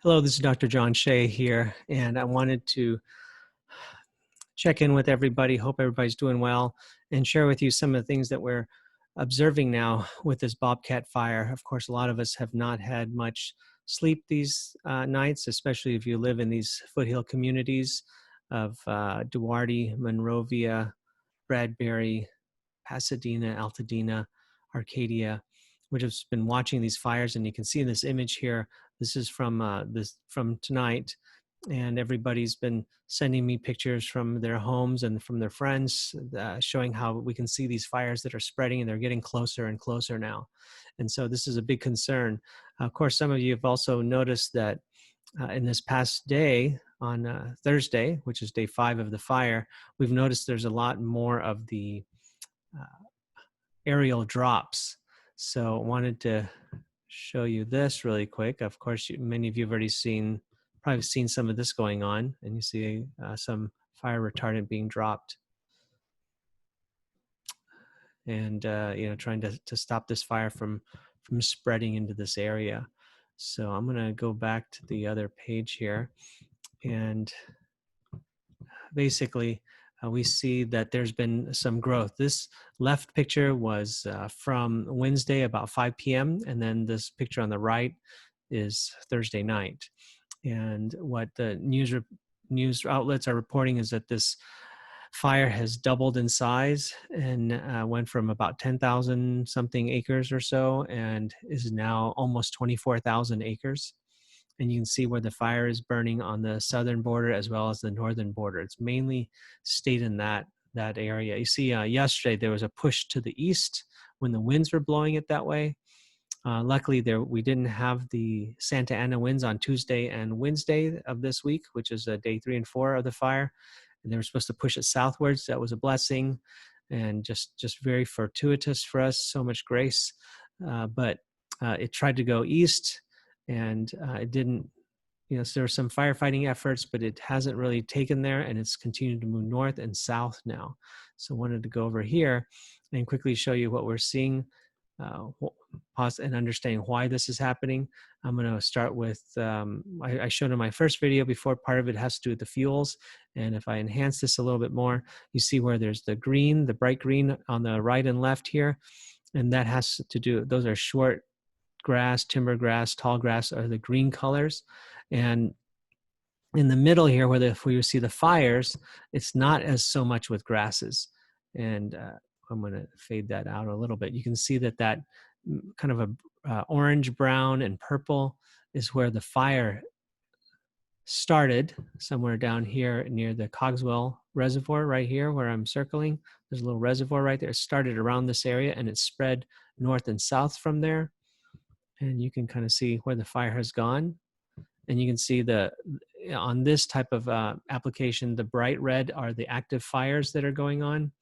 Hello, this is Dr. John Shea here, and I wanted to check in with everybody, hope everybody's doing well, and share with you some of the things that we're observing now with this Bobcat Fire. Of course, a lot of us have not had much sleep these nights, especially if you live in these foothill communities of Duarte, Monrovia, Bradbury, Pasadena, Altadena, Arcadia, which has been watching these fires. And you can see in this image here, this is from tonight, and everybody's been sending me pictures from their homes and from their friends, showing how we can see these fires that are spreading, and they're getting closer and closer now. And so this is a big concern. Of course, some of you have also noticed that in this past day, on Thursday, which is day 5 of the fire, we've noticed there's a lot more of the aerial drops. So I wanted to show you this really quick. Of course, many of you have already probably seen some of this going on, and you see some fire retardant being dropped, and trying to stop this fire from spreading into this area. So I'm going to go back to the other page here, and basically we see that there's been some growth. This left picture was from Wednesday about 5 p.m. and then this picture on the right is Thursday night. And what the news outlets are reporting is that this fire has doubled in size and went from about 10,000 something acres or so and is now almost 24,000 acres. And you can see where the fire is burning on the southern border as well as the northern border. It's mainly stayed in that area. You see, yesterday there was a push to the east when the winds were blowing it that way. Luckily, we didn't have the Santa Ana winds on Tuesday and Wednesday of this week, which is day 3 and 4 of the fire. And they were supposed to push it southwards. That was a blessing, and just very fortuitous for us. So much grace, but it tried to go east. And it didn't, so there were some firefighting efforts, but it hasn't really taken there, and it's continued to move north and south now. So I wanted to go over here and quickly show you what we're seeing and understanding why this is happening. I'm going to start with, I showed in my first video before, part of it has to do with the fuels. And if I enhance this a little bit more, you see where there's the green, the bright green on the right and left here. And that has to do, those are short grass, timber grass, tall grass are the green colors. And in the middle here, where you see the fires, it's not as so much with grasses. And I'm going to fade that out a little bit. You can see that kind of a orange, brown, and purple is where the fire started, somewhere down here near the Cogswell Reservoir right here where I'm circling. There's a little reservoir right there. It started around this area and it spread north and south from there. And you can kind of see where the fire has gone. And you can see on this type of application, the bright red are the active fires that are going on.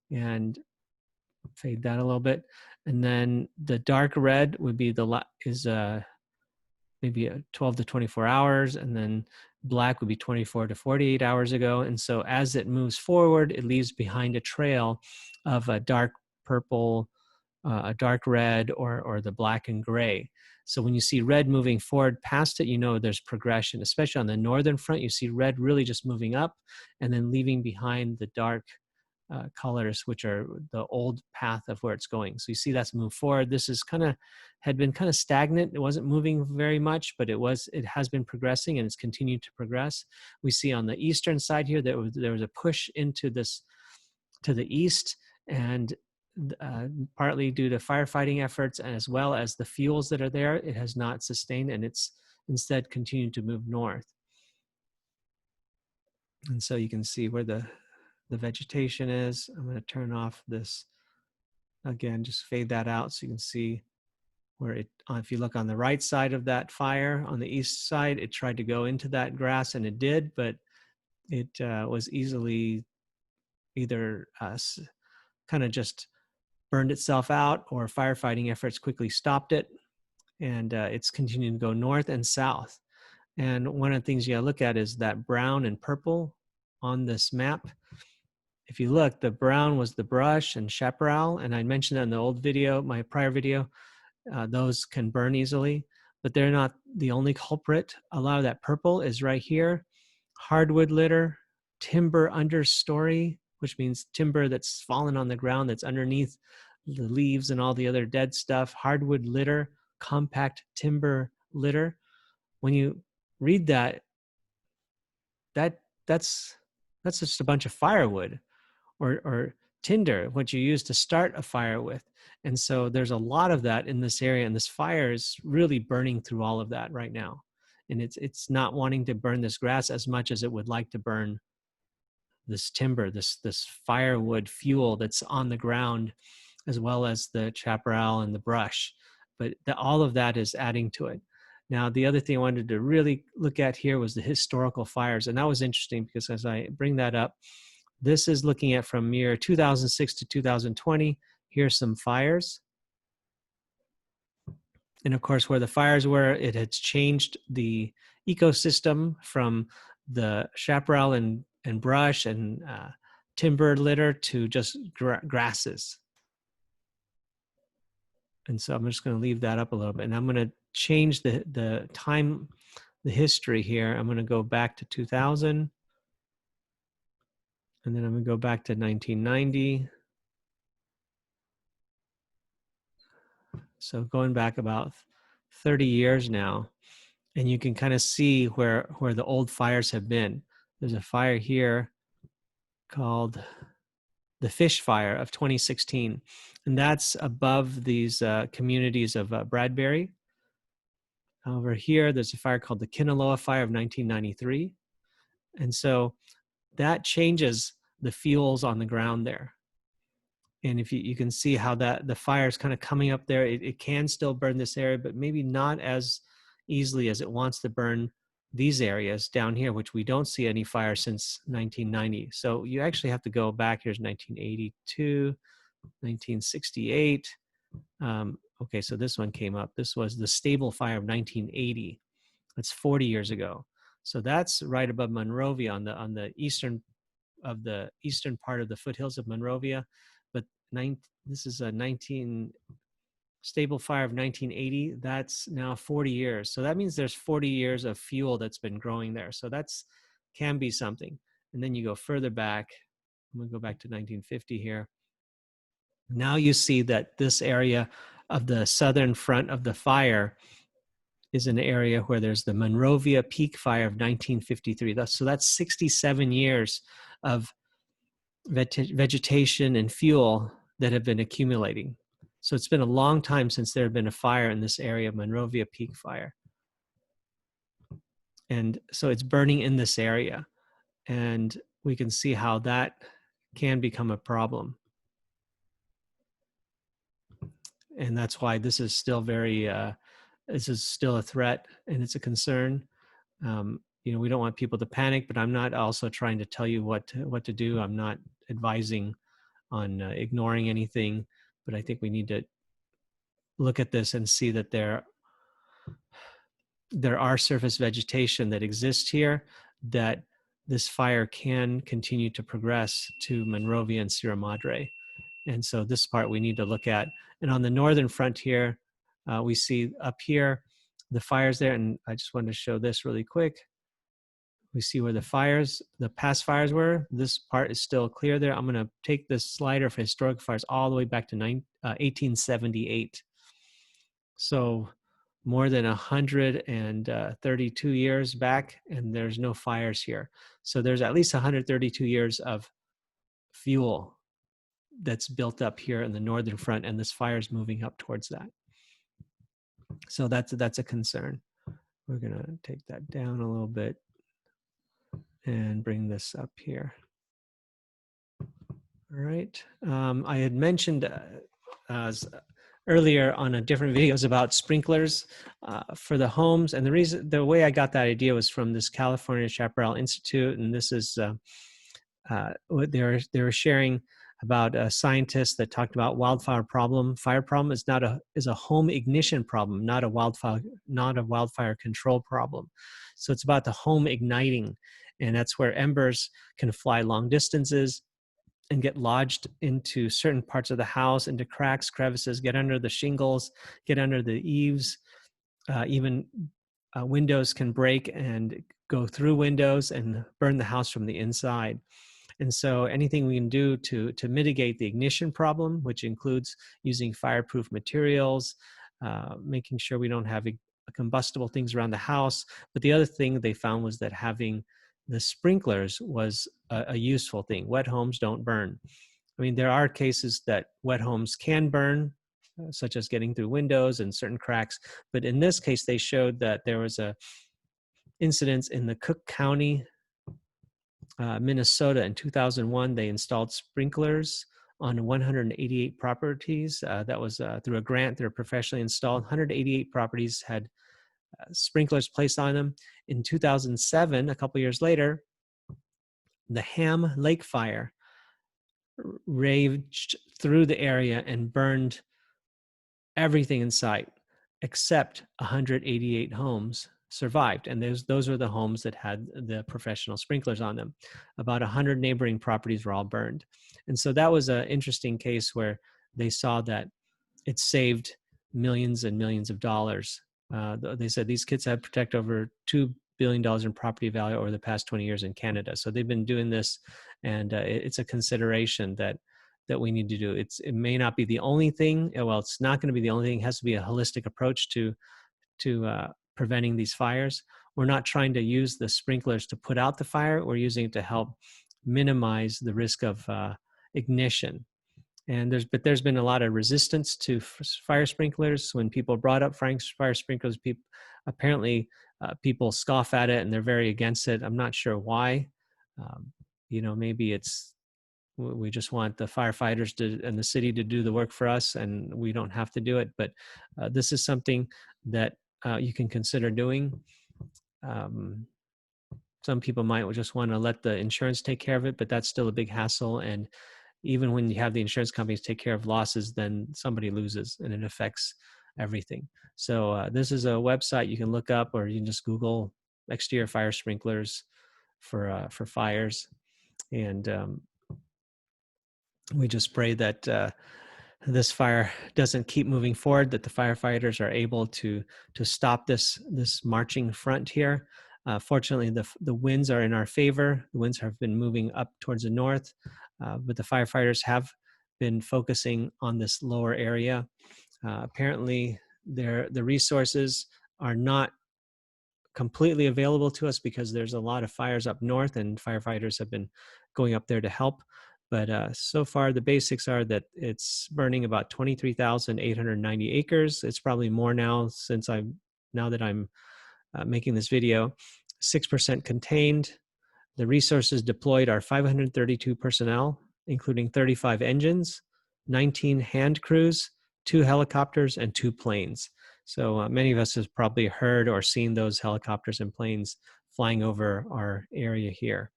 And fade that a little bit. And then the dark red would be maybe 12 to 24 hours. And then black would be 24 to 48 hours ago. And so as it moves forward, it leaves behind a trail of a dark purple, a dark red, or the black and gray. So when you see red moving forward past it, there's progression, especially on the northern front. You see red really just moving up and then leaving behind the dark colors, which are the old path of where it's going. So you see that's moved forward. This had been kind of stagnant. It wasn't moving very much, but it has been progressing, and it's continued to progress. We see on the eastern side here that there was a push into this to the east, and partly due to firefighting efforts and as well as the fuels that are there, it has not sustained, and it's instead continued to move north. And so you can see where the vegetation is. I'm going to turn off this again, just fade that out so you can see where if you look on the right side of that fire, on the east side, it tried to go into that grass, and it did, but it was easily either kind of just burned itself out, or firefighting efforts quickly stopped it, and it's continuing to go north and south. And one of the things you gotta look at is that brown and purple on this map. If you look, the brown was the brush and chaparral, and I mentioned that in the old video, my prior video. Those can burn easily, but they're not the only culprit. A lot of that purple is right here. Hardwood litter, timber understory, which means timber that's fallen on the ground that's underneath the leaves and all the other dead stuff. Hardwood litter, compact timber litter. When you read that, that's just a bunch of firewood or tinder, what you use to start a fire with. And so there's a lot of that in this area, and this fire is really burning through all of that right now. And it's not wanting to burn this grass as much as it would like to burn this timber, this firewood fuel that's on the ground, as well as the chaparral and the brush. But all of that is adding to it. Now, the other thing I wanted to really look at here was the historical fires. And that was interesting because as I bring that up, this is looking at from year 2006 to 2020. Here's some fires. And of course, where the fires were, it had changed the ecosystem from the chaparral and brush and timber litter to just grasses. And so I'm just going to leave that up a little bit. And I'm going to change the time, the history here. I'm going to go back to 2000. And then I'm going to go back to 1990. So going back about 30 years now. And you can kind of see where the old fires have been. There's a fire here called the Fish Fire of 2016. And that's above these communities of Bradbury. Over here, there's a fire called the Kinaloa Fire of 1993. And so that changes the fuels on the ground there. And if you can see how that the fire is kind of coming up there, it can still burn this area, but maybe not as easily as it wants to burn these areas down here, which we don't see any fire since 1990. So you actually have to go back. Here's 1982, 1968. Okay, so this one came up. This was the Stable Fire of 1980. That's 40 years ago. So that's right above Monrovia on the eastern part of the foothills of Monrovia. But this is a Stable Fire of 1980. That's now 40 years. So that means there's 40 years of fuel that's been growing there. So that's can be something. And then you go further back. I'm going to go back to 1950 here. Now you see that this area of the southern front of the fire is an area where there's the Monrovia Peak Fire of 1953. So that's 67 years of vegetation and fuel that have been accumulating. So it's been a long time since there had been a fire in this area of Monrovia Peak Fire. And so it's burning in this area. And we can see how that can become a problem. And that's why this is still this is still a threat and it's a concern. We don't want people to panic, but I'm not also trying to tell you what to do. I'm not advising on ignoring anything, but I think we need to look at this and see that there are surface vegetation that exists here, that this fire can continue to progress to Monrovia and Sierra Madre. And so this part we need to look at. And on the northern frontier, we see up here the fires there. And I just wanted to show this really quick. We see where the past fires were. This part is still clear there. I'm going to take this slider for historic fires all the way back to 1878. So more than 132 years back, and there's no fires here. So there's at least 132 years of fuel that's built up here in the northern front, and this fire is moving up towards that. So that's a concern. We're going to take that down a little bit and bring this up here. All right. I had mentioned earlier on a different videos about sprinklers for the homes, and the way I got that idea was from this California Chaparral Institute, and this is what they were sharing about a scientist that talked about wildfire problem. Fire problem is a home ignition problem, not a wildfire control problem. So it's about the home igniting, and that's where embers can fly long distances and get lodged into certain parts of the house, into cracks, crevices, get under the shingles, get under the eaves, Even windows can break and go through windows and burn the house from the inside. And so anything we can do to mitigate the ignition problem, which includes using fireproof materials, making sure we don't have combustible things around the house. But the other thing they found was that having the sprinklers was a useful thing. Wet homes don't burn. I mean, there are cases that wet homes can burn, such as getting through windows and certain cracks. But in this case, they showed that there was a incidence in the Cook County, Minnesota in 2001. They installed sprinklers on 188 properties. That was through a grant. They're professionally installed. 188 properties had sprinklers placed on them. In 2007, a couple years later, the Ham Lake Fire raged through the area and burned everything in sight, except 188 homes survived. And those were the homes that had the professional sprinklers on them. About 100 neighboring properties were all burned. And so that was an interesting case where they saw that it saved millions and millions of dollars. They said these kids have protected over $2 billion in property value over the past 20 years in Canada. So they've been doing this, and it's a consideration that we need to do. It may not be the only thing. Well, it's not going to be the only thing. It has to be a holistic approach to preventing these fires. We're not trying to use the sprinklers to put out the fire. We're using it to help minimize the risk of ignition. And there's been a lot of resistance to fire sprinklers. When people brought up fire sprinklers, apparently people scoff at it and they're very against it. I'm not sure why. Maybe we just want the firefighters and the city to do the work for us, and we don't have to do it. But this is something that you can consider doing. Some people might just want to let the insurance take care of it, but that's still a big hassle. And even when you have the insurance companies take care of losses, then somebody loses and it affects everything. So this is a website you can look up, or you can just Google exterior fire sprinklers for fires. And we just pray that this fire doesn't keep moving forward, that the firefighters are able to stop this marching front here. Fortunately, the winds are in our favor. The winds have been moving up towards the north, but the firefighters have been focusing on this lower area. Apparently, the resources are not completely available to us because there's a lot of fires up north, and firefighters have been going up there to help. But so far, the basics are that it's burning about 23,890 acres. It's probably more now now that I'm making this video. 6% contained. The resources deployed are 532 personnel, including 35 engines, 19 hand crews, 2 helicopters, and 2 planes. So many of us have probably heard or seen those helicopters and planes flying over our area here.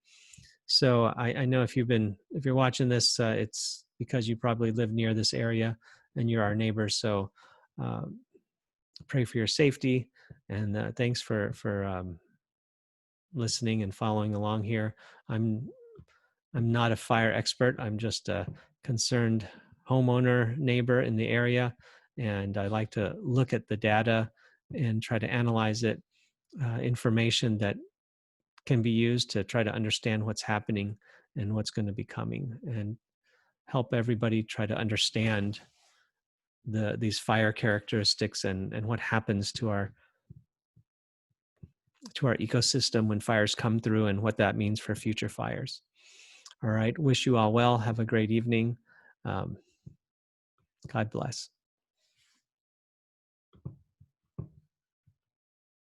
So I know if you're watching this, it's because you probably live near this area and you're our neighbors. So pray for your safety, and thanks for listening and following along here. I'm not a fire expert. I'm just a concerned homeowner, neighbor in the area, and I like to look at the data and try to analyze it, information that can be used to try to understand what's happening and what's going to be coming, and help everybody try to understand these fire characteristics and what happens to our ecosystem when fires come through, and what that means for future fires. All right. Wish you all well. Have a great evening. God bless.